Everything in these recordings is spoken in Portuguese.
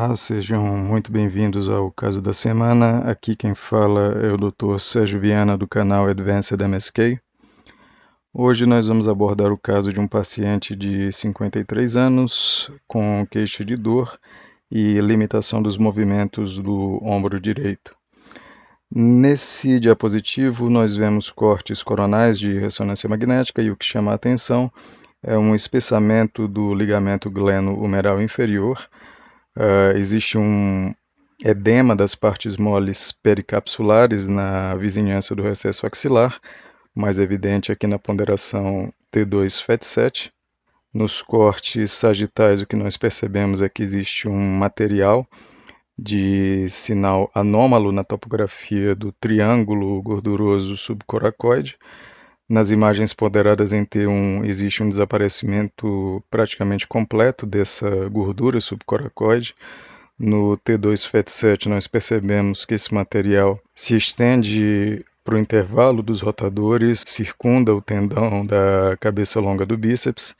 Olá, sejam muito bem-vindos ao Caso da Semana. Aqui quem fala é o Dr. Sérgio Viana do canal Advanced MSK. Hoje nós vamos abordar o caso de um paciente de 53 anos com queixa de dor e limitação dos movimentos do ombro direito. Nesse diapositivo nós vemos cortes coronais de ressonância magnética e o que chama a atenção é um espessamento do ligamento gleno-humeral inferior. Existe um edema das partes moles pericapsulares na vizinhança do recesso axilar, mais evidente aqui na ponderação T2-FET7. Nos cortes sagitais, o que nós percebemos é que existe um material de sinal anômalo na topografia do triângulo gorduroso subcoracoide. Nas imagens ponderadas em T1 existe um desaparecimento praticamente completo dessa gordura subcoracoide. No T2-FET7 nós percebemos que esse material se estende para o intervalo dos rotadores, circunda o tendão da cabeça longa do bíceps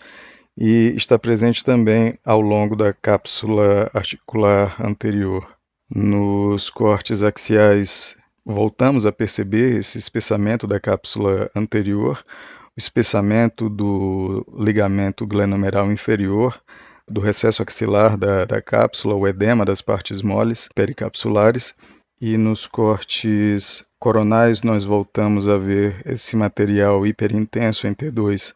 e está presente também ao longo da cápsula articular anterior. Nos cortes axiais voltamos a perceber esse espessamento da cápsula anterior, o espessamento do ligamento glenohumeral inferior, do recesso axilar da cápsula, o edema das partes moles pericapsulares, e nos cortes coronais nós voltamos a ver esse material hiperintenso em T2,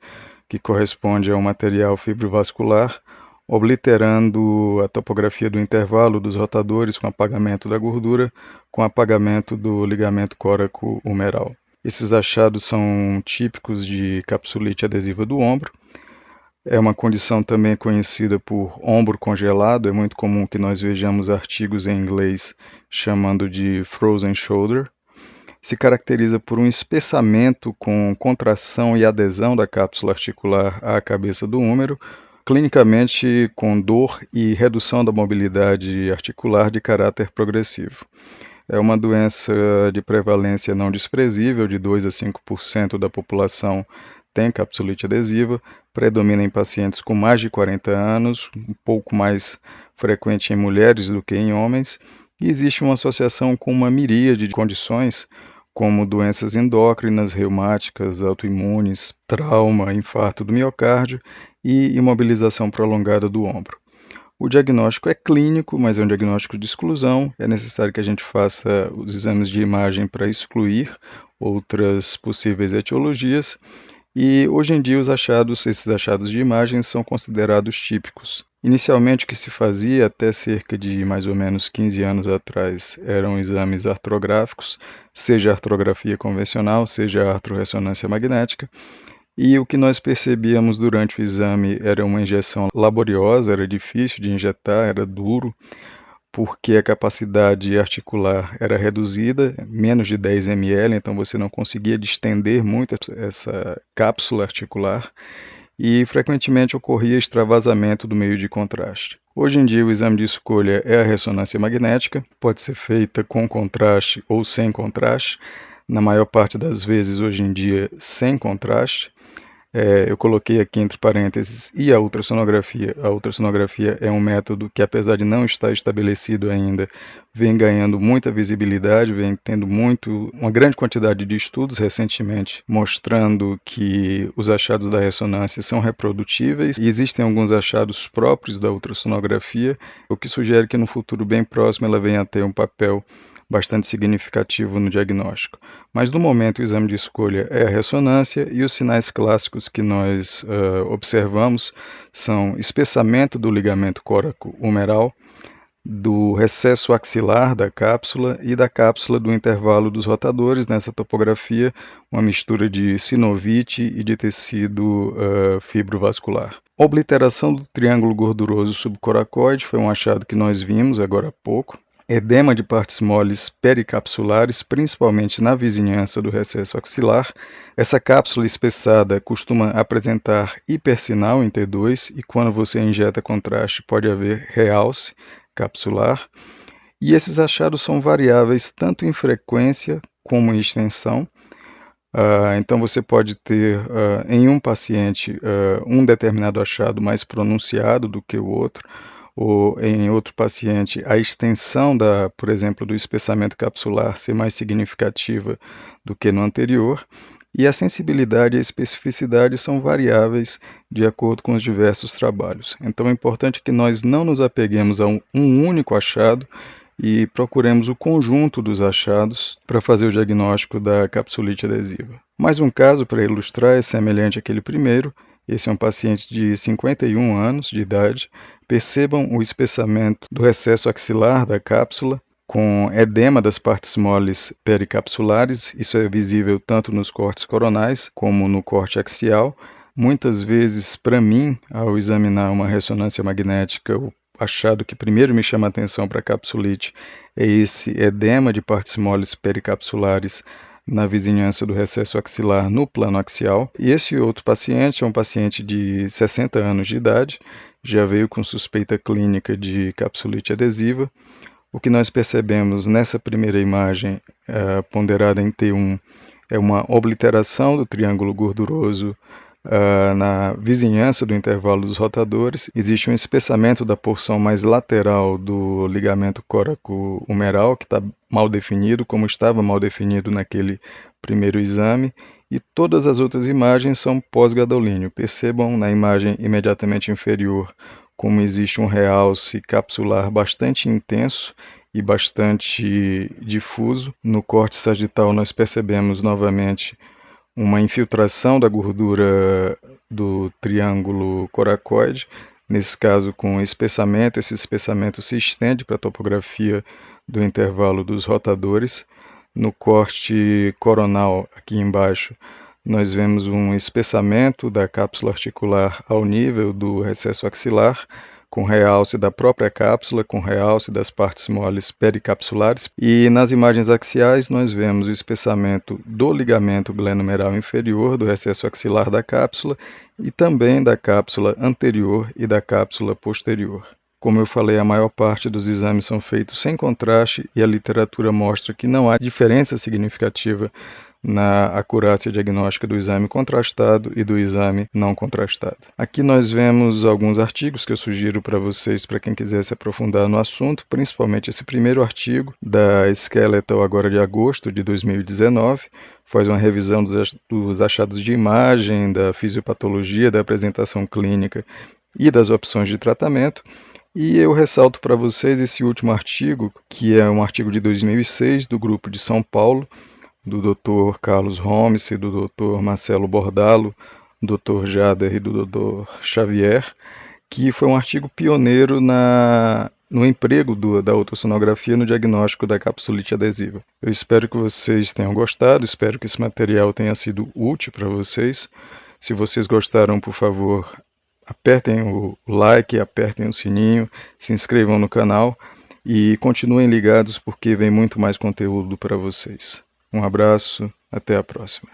que corresponde ao material fibrovascular, obliterando a topografia do intervalo dos rotadores com apagamento da gordura, com apagamento do ligamento córaco-humeral. Esses achados são típicos de capsulite adesiva do ombro. É uma condição também conhecida por ombro congelado. É muito comum que nós vejamos artigos em inglês chamando de frozen shoulder. Se caracteriza por um espessamento com contração e adesão da cápsula articular à cabeça do húmero, clinicamente com dor e redução da mobilidade articular de caráter progressivo. É uma doença de prevalência não desprezível, de 2 a 5% da população tem capsulite adesiva, predomina em pacientes com mais de 40 anos, um pouco mais frequente em mulheres do que em homens, e existe uma associação com uma miríade de condições, como doenças endócrinas, reumáticas, autoimunes, trauma, infarto do miocárdio e imobilização prolongada do ombro. O diagnóstico é clínico, mas é um diagnóstico de exclusão. É necessário que a gente faça os exames de imagem para excluir outras possíveis etiologias. E hoje em dia esses achados de imagem são considerados típicos. Inicialmente o que se fazia até cerca de mais ou menos 15 anos atrás eram exames artrográficos, seja artrografia convencional, seja artrorressonância magnética. E o que nós percebíamos durante o exame era uma injeção laboriosa, era difícil de injetar, era duro, porque a capacidade articular era reduzida, menos de 10 ml, então você não conseguia distender muito essa cápsula articular e frequentemente ocorria extravasamento do meio de contraste. Hoje em dia o exame de escolha é a ressonância magnética, pode ser feita com contraste ou sem contraste, na maior parte das vezes hoje em dia sem contraste. Eu coloquei aqui entre parênteses e a ultrassonografia. A ultrassonografia é um método que, apesar de não estar estabelecido ainda, vem ganhando muita visibilidade, vem tendo uma grande quantidade de estudos recentemente mostrando que os achados da ressonância são reprodutíveis e existem alguns achados próprios da ultrassonografia, o que sugere que no futuro bem próximo ela venha a ter um papel bastante significativo no diagnóstico. Mas no momento o exame de escolha é a ressonância e os sinais clássicos que nós observamos são espessamento do ligamento córaco-humeral, do recesso axilar da cápsula e da cápsula do intervalo dos rotadores, nessa topografia, uma mistura de sinovite e de tecido fibrovascular. Obliteração do triângulo gorduroso subcoracoide foi um achado que nós vimos agora há pouco. Edema de partes moles pericapsulares, principalmente na vizinhança do recesso axilar. Essa cápsula espessada costuma apresentar hipersinal em T2 e quando você injeta contraste pode haver realce capsular. E esses achados são variáveis tanto em frequência como em extensão. Então você pode ter em um paciente um determinado achado mais pronunciado do que o outro, ou em outro paciente a extensão por exemplo, do espessamento capsular ser mais significativa do que no anterior, e a sensibilidade e a especificidade são variáveis de acordo com os diversos trabalhos. Então é importante que nós não nos apeguemos a um único achado e procuremos o conjunto dos achados para fazer o diagnóstico da capsulite adesiva. Mais um caso para ilustrar é semelhante àquele primeiro. Esse é um paciente de 51 anos de idade. Percebam o espessamento do recesso axilar da cápsula, com edema das partes moles pericapsulares. Isso é visível tanto nos cortes coronais como no corte axial. Muitas vezes, para mim, ao examinar uma ressonância magnética, o achado que primeiro me chama a atenção para a capsulite é esse edema de partes moles pericapsulares na vizinhança do recesso axilar no plano axial. E esse outro paciente é um paciente de 60 anos de idade, já veio com suspeita clínica de capsulite adesiva. O que nós percebemos nessa primeira imagem, ponderada em T1, é uma obliteração do triângulo gorduroso na vizinhança do intervalo dos rotadores. Existe um espessamento da porção mais lateral do ligamento coraco-humeral, que está mal definido, como estava mal definido naquele primeiro exame, e todas as outras imagens são pós-gadolínio. Percebam na imagem imediatamente inferior como existe um realce capsular bastante intenso e bastante difuso. No corte sagital nós percebemos novamente uma infiltração da gordura do triângulo coracoide, nesse caso com espessamento. Esse espessamento se estende para a topografia do intervalo dos rotadores. No corte coronal, aqui embaixo, nós vemos um espessamento da cápsula articular ao nível do recesso axilar, com realce da própria cápsula, com realce das partes moles pericapsulares. E nas imagens axiais nós vemos o espessamento do ligamento glenomeral inferior, do recesso axilar da cápsula, e também da cápsula anterior e da cápsula posterior. Como eu falei, a maior parte dos exames são feitos sem contraste e a literatura mostra que não há diferença significativa na acurácia diagnóstica do exame contrastado e do exame não contrastado. Aqui nós vemos alguns artigos que eu sugiro para vocês, para quem quiser se aprofundar no assunto, principalmente esse primeiro artigo da Skeletal, agora de agosto de 2019, faz uma revisão dos achados de imagem, da fisiopatologia, da apresentação clínica e das opções de tratamento. E eu ressalto para vocês esse último artigo, que é um artigo de 2006 do grupo de São Paulo, do Dr. Carlos Holmes, do Dr. Marcelo Bordalo, do Dr. Jader e do Dr. Xavier, que foi um artigo pioneiro no emprego da ultrassonografia no diagnóstico da capsulite adesiva. Eu espero que vocês tenham gostado, espero que esse material tenha sido útil para vocês. Se vocês gostaram, por favor, apertem o like, apertem o sininho, se inscrevam no canal e continuem ligados porque vem muito mais conteúdo para vocês. Um abraço, até a próxima.